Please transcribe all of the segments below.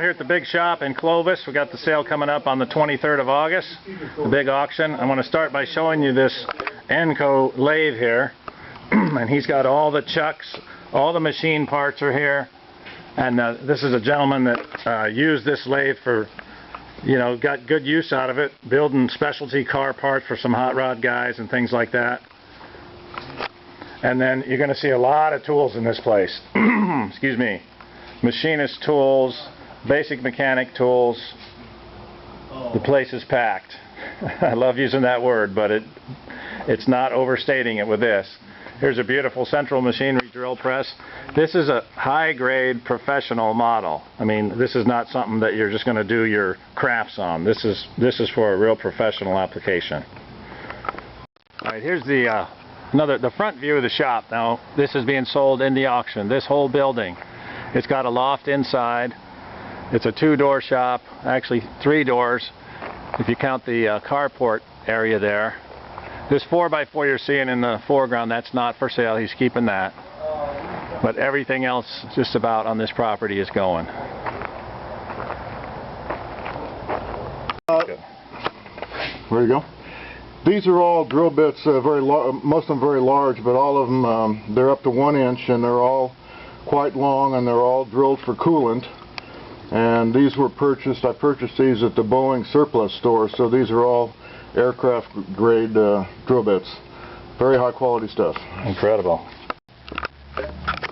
here at the big shop in Clovis. We got the sale coming up on the 23rd of August, the big auction. I want to start by showing you this Enco lathe here. And he's got all the chucks, all the machine parts are here. And this is a gentleman that used this lathe for, you know, got good use out of it, building specialty car parts for some hot rod guys and things like that. And then you're going to see a lot of tools in this place. Excuse me. Machinist tools, basic mechanic tools. The place is packed. I love using that word, but it's not overstating it with this. Here's a beautiful central machinery drill press. This is a high-grade professional model. I mean, this is not something that you're just going to do your crafts on. This is for a real professional application. All right, here's the front view of the shop. Now, this is being sold in the auction. This whole building. It's got a loft inside. It's a 2-door shop, actually 3 doors if you count the carport area there. This 4x4 you're seeing in the foreground, that's not for sale. He's keeping that. But everything else just about on this property is going. There you go. These are all drill bits, most of them very large, but all of them, they're up to 1 inch, and they're all quite long, and they're all drilled for coolant. And these were purchased, I purchased these at the Boeing surplus store, so these are all aircraft grade drill bits. Very high quality stuff. Incredible.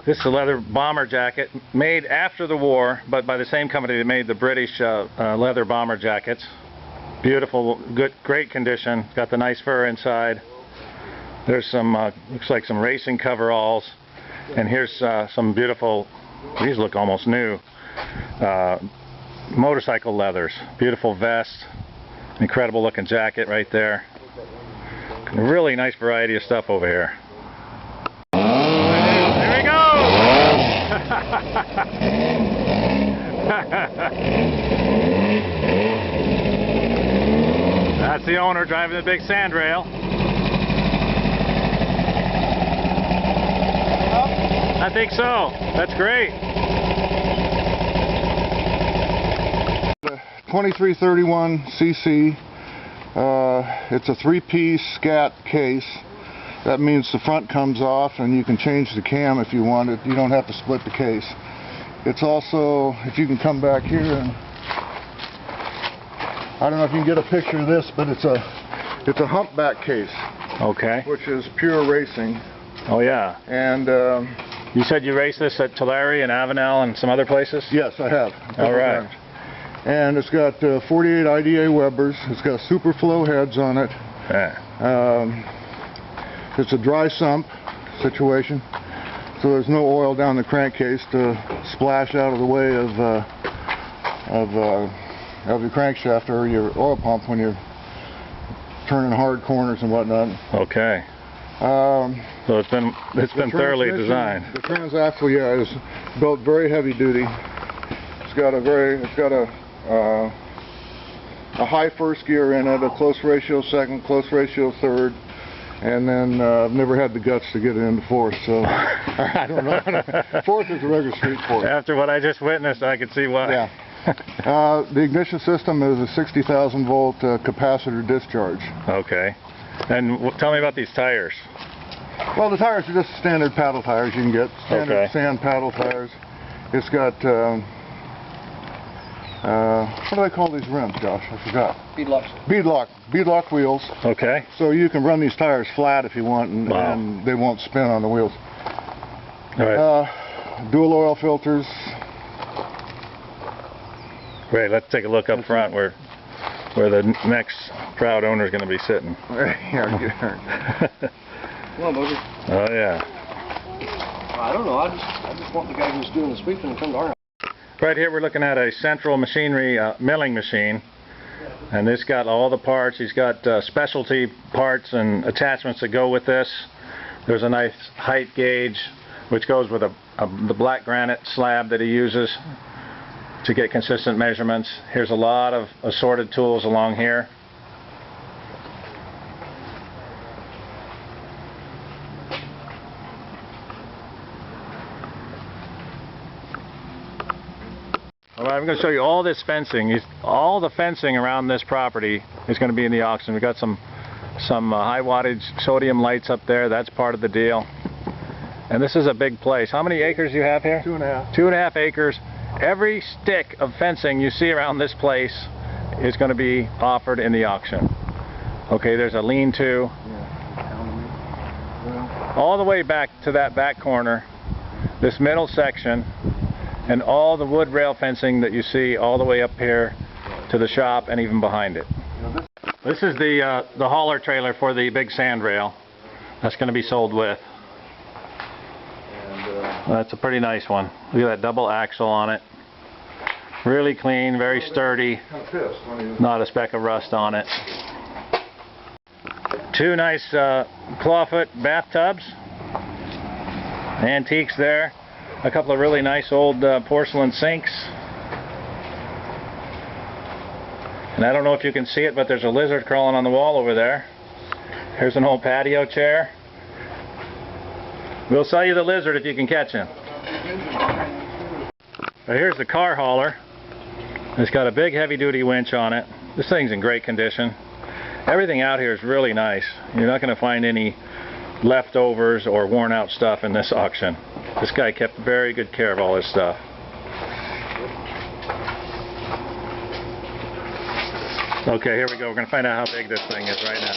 This is a leather bomber jacket made after the war, but by the same company that made the British leather bomber jackets. Beautiful, good, great condition. Got the nice fur inside. There's some, looks like some racing coveralls. And here's some beautiful, these look almost new, motorcycle leathers. Beautiful vest. Incredible looking jacket right there. Really nice variety of stuff over here. There we go! That's the owner driving the big sand rail. I think so. That's great. 2331 cc. It's a 3-piece scat case. That means the front comes off and you can change the cam if you want it. You don't have to split the case. It's also, if you can come back here, and I don't know if you can get a picture of this, but it's a humpback case. Okay. Which is pure racing. Oh yeah. And you said you raced this at Tulare and Avenel and some other places? Yes, I have. All right. And it's got 48 IDA Webers. It's got super flow heads on it. Yeah. It's a dry sump situation, so there's no oil down the crankcase to splash out of the way of your crankshaft or your oil pump when you're turning hard corners and whatnot. Okay. So it's been thoroughly designed. The transaxle, yeah, is built very heavy duty. It's got a high first gear in it, a close ratio second, close ratio third, and then I've never had the guts to get it into fourth, so I don't know. Fourth is a regular street fourth. After what I just witnessed, I could see why. Yeah. The ignition system is a 60,000 volt capacitor discharge. Okay. And tell me about these tires. Well, the tires are just standard paddle tires you can get. Standard sand paddle tires. It's got what do they call these rims, Josh? I forgot. Beadlocks. Beadlock wheels. Okay. So you can run these tires flat if you want, and they won't spin on the wheels. All right. Dual oil filters. Great. Let's take a look up front where the next proud owner is going to be sitting. Come on, Boogie. Oh yeah. I don't know. I just want the guy who's doing the sweeping to come to our house. Right here we're looking at a central machinery milling machine, and this got all the parts. He's got specialty parts and attachments that go with this. There's a nice height gauge which goes with the black granite slab that he uses to get consistent measurements. Here's a lot of assorted tools along here. All right, I'm going to show you all this fencing. All the fencing around this property is going to be in the auction. We've got some high wattage sodium lights up there. That's part of the deal. And this is a big place. How many acres do you have here? 2.5. 2.5 acres. Every stick of fencing you see around this place is going to be offered in the auction. Okay, there's a lean-to. All the way back to that back corner, this middle section, and all the wood rail fencing that you see all the way up here to the shop and even behind it. This is the hauler trailer for the big sand rail. That's going to be sold with. That's a pretty nice one. Look at that double axle on it. Really clean, very sturdy. Not a speck of rust on it. Two nice clawfoot bathtubs. Antiques there. A couple of really nice old porcelain sinks. And I don't know if you can see it, but there's a lizard crawling on the wall over there. Here's an old patio chair. We'll sell you the lizard if you can catch him. Here's the car hauler. It's got a big heavy-duty winch on it. This thing's in great condition. Everything out here is really nice. You're not going to find any leftovers or worn-out stuff in this auction. This guy kept very good care of all his stuff. Okay, here we go. We're going to find out how big this thing is right now.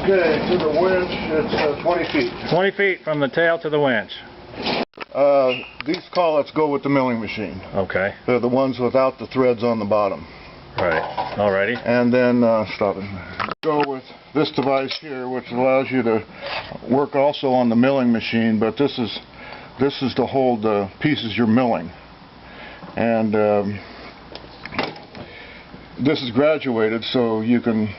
Okay, to the winch, it's 20 feet. 20 feet from the tail to the winch. These collets go with the milling machine. Okay. They're the ones without the threads on the bottom. Right. Alrighty. And then, stop it. Go with this device here, which allows you to work also on the milling machine, but this is to hold the pieces you're milling. And this is graduated, so you can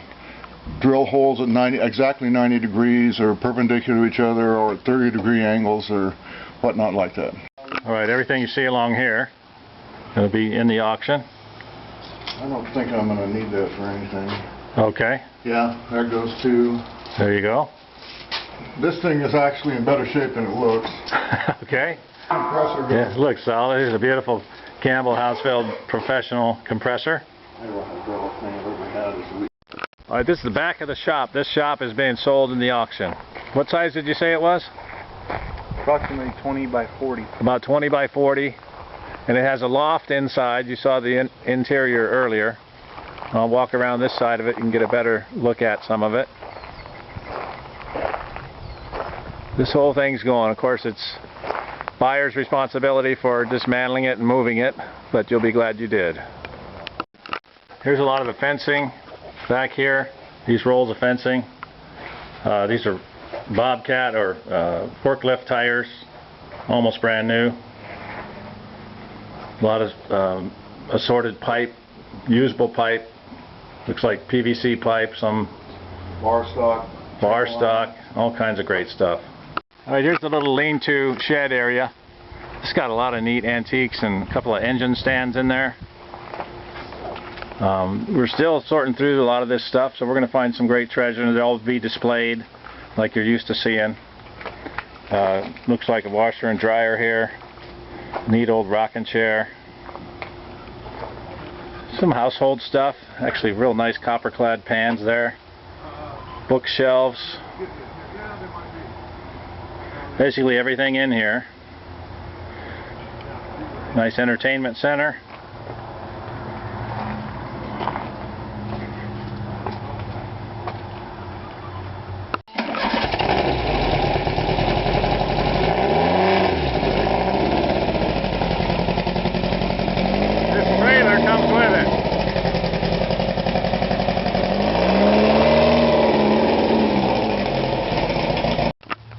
drill holes at exactly 90 degrees or perpendicular to each other or at 30-degree angles or whatnot like that. Alright, everything you see along here will be in the auction. I don't think I'm going to need that for anything. Okay. Yeah, there goes too. There you go. This thing is actually in better shape than it looks. Okay. Compressor goes. Yeah, it looks solid. Here's a beautiful Campbell Hausfeld professional compressor. Alright, this is the back of the shop. This shop is being sold in the auction. What size did you say it was? Approximately 20 by 40. About 20 by 40. And it has a loft inside. You saw the interior earlier. I'll walk around this side of it. You can get a better look at some of it. This whole thing's going. Of course, it's buyer's responsibility for dismantling it and moving it, but you'll be glad you did. Here's a lot of the fencing back here. These rolls of fencing. These are Bobcat or forklift tires, almost brand new. A lot of assorted pipe, usable pipe. Looks like PVC pipe, some Bar stock, all kinds of great stuff. Alright, here's the little lean-to shed area. It's got a lot of neat antiques and a couple of engine stands in there. We're still sorting through a lot of this stuff, so we're going to find some great treasure, and they'll all be displayed like you're used to seeing. Looks like a washer and dryer here. Neat old rocking chair. Some household stuff. Actually real nice copper-clad pans there. Bookshelves. Basically everything in here. Nice entertainment center.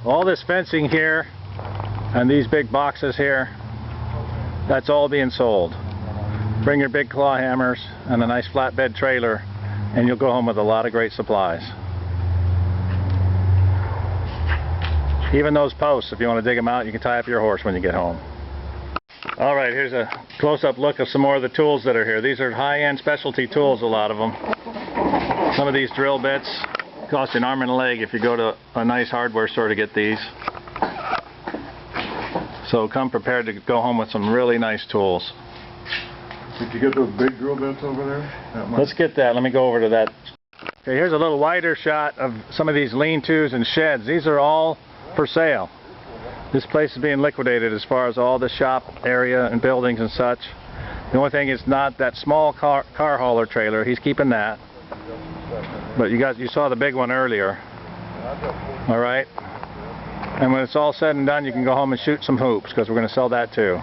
All this fencing here and these big boxes here, that's all being sold. Bring your big claw hammers and a nice flatbed trailer and you'll go home with a lot of great supplies. Even those posts, if you want to dig them out, you can tie up your horse when you get home. Alright, here's a close-up look of some more of the tools that are here. These are high-end specialty tools, a lot of them. Some of these drill bits, Cost you an arm and a leg if you go to a nice hardware store to get these. So come prepared to go home with some really nice tools. Did you get those big drill bits over there? Let's get that. Let me go over to that. Okay, here's a little wider shot of some of these lean-tos and sheds. These are all for sale. This place is being liquidated as far as all the shop area and buildings and such. The only thing is not that small car hauler trailer. He's keeping that. But you saw the big one earlier. All right. And when it's all said and done, you can go home and shoot some hoops because we're going to sell that too.